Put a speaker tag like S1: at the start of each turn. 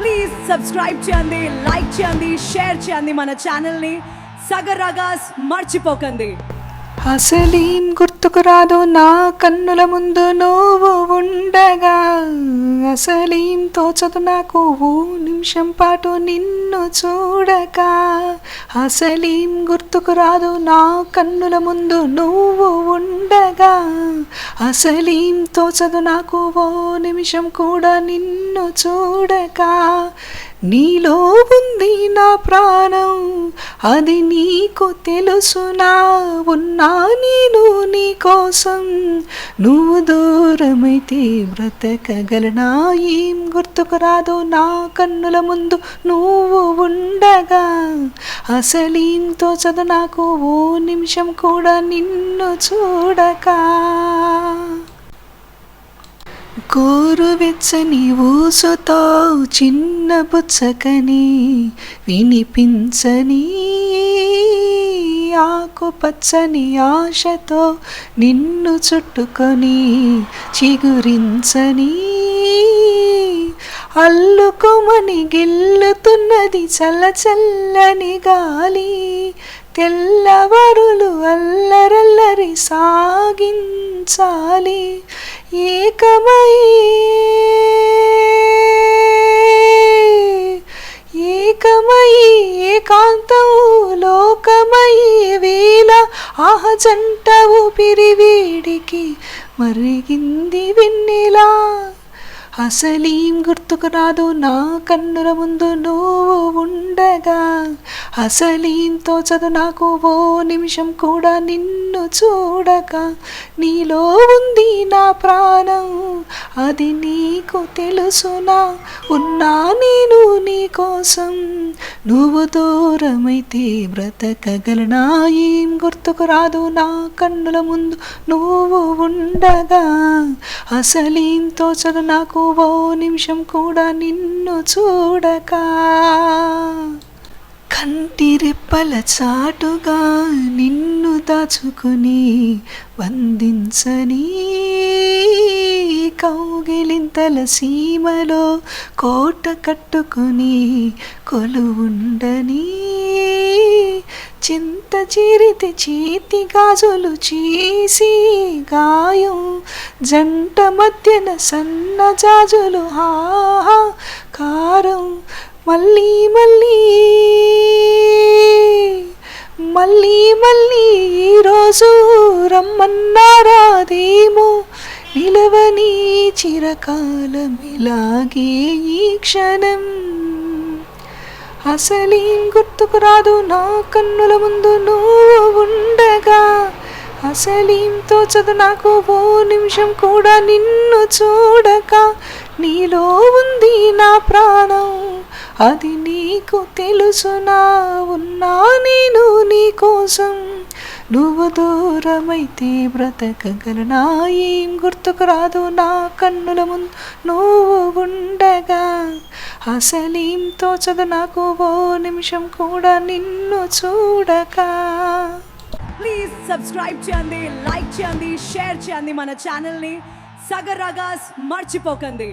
S1: Please subscribe చేయండి, like చేయండి, share చేయండి మన ఛానల్ని. సగర్ రాగాస్ మర్చిపోకండి.
S2: అసలేం గుర్తుకు రాదు నా కన్నుల ముందు నువ్వు ఉండగా, అసలేం తోచదు నాకు ఓ నిమిషం పాటు నిన్ను చూడక. అసలేం గుర్తుకు రాదు నా కన్నుల ముందు నువ్వు ఉండగా, అసలేం తోచదు నాకు ఓ నిమిషం కూడా నిన్ను చూడక. నీలో ఉంది నా ప్రాణం, అది నీకు తెలుసునా? ఉన్నా నేను నీ కోసం, నువ్వు దూరమైతే బ్రతకగలనా? ఏం గుర్తుకు రాదు నా కన్నుల ముందు నువ్వు ఉండగా, అసలేం తోచదు నాకు ఓ నిమిషం కూడా నిన్ను చూడక. గోరువెచ్చని ఊసుతో చిన్న బుచ్చకని వినిపించని, ఆకుపచ్చని ఆశతో నిన్ను చుట్టుకొని చిగురించని, అల్లుకోమని గిల్లుతున్నది చల్ల చల్లని గాలి, తెల్లవారులు అల్లరల్లరి సాగించాలి. ఏకమై ఏకాంతం లోకమై వేళ ఆహ జంట ఊపిరి వేడికి మరిగింది వెన్నెలా. అసలేం గుర్తుకు రాదు నా కన్నుల ముందు నువ్వు ఉండగా, అసలేం తోచదు నాకు ఓ నిమిషం కూడా నిన్ను చూడక. నీలో ఉంది నా ప్రాణం, అది నీకు తెలుసునా? ఉన్నా నేను నీ కోసం, నువ్వు దూరమైతే బ్రతకగలనా? ఏం గుర్తుకు రాదు నా కన్నుల ముందు నువ్వు ఉండగా, అసలేం తోచదు నాకు ఓ నిమిషం కూడా నిన్ను చూడక. కంటి రెప్పల చాటుగా నిన్ను దాచుకుని వందించని, కౌగిలింతల సీమలో కోట కట్టుకుని కొలువుండని, చింత చీరితే చేతి గాజులు చేసి గాయం, జంట మధ్యన సన్న జాజులు కారం. మళ్ళీ మళ్ళీ మళ్ళీ మళ్ళీ ఈరోజు రమ్మన్నారాదేమో, నిలవని చిరకాలం ఇలాగే ఈ క్షణం. అసలేం గుర్తుకు రాదు నా కన్నుల ముందు నువ్వు ఉండగా, అసలేం తోచదు నాకు ఓ నిమిషం కూడా నిన్ను చూడక. నీలో ఉంది నా ప్రాణం, అది నీకు తెలుసునా? ఉన్నా నేను నీ కోసం, నువ్వు దూరమైతే బ్రతకగలనా? ఏం గుర్తుకు రాదు నా కన్నుల ముందు నువ్వు ఉండగా, అసలేం తోచదు నాకు ఓ నిమిషం కూడా నిన్ను చూడక.
S1: ప్లీజ్ సబ్స్క్రైబ్ చేయండి, లైక్ చేయండి, షేర్ చేయండి మన ఛానల్ని. సగర్ రాగాస్ మర్చిపోకండి.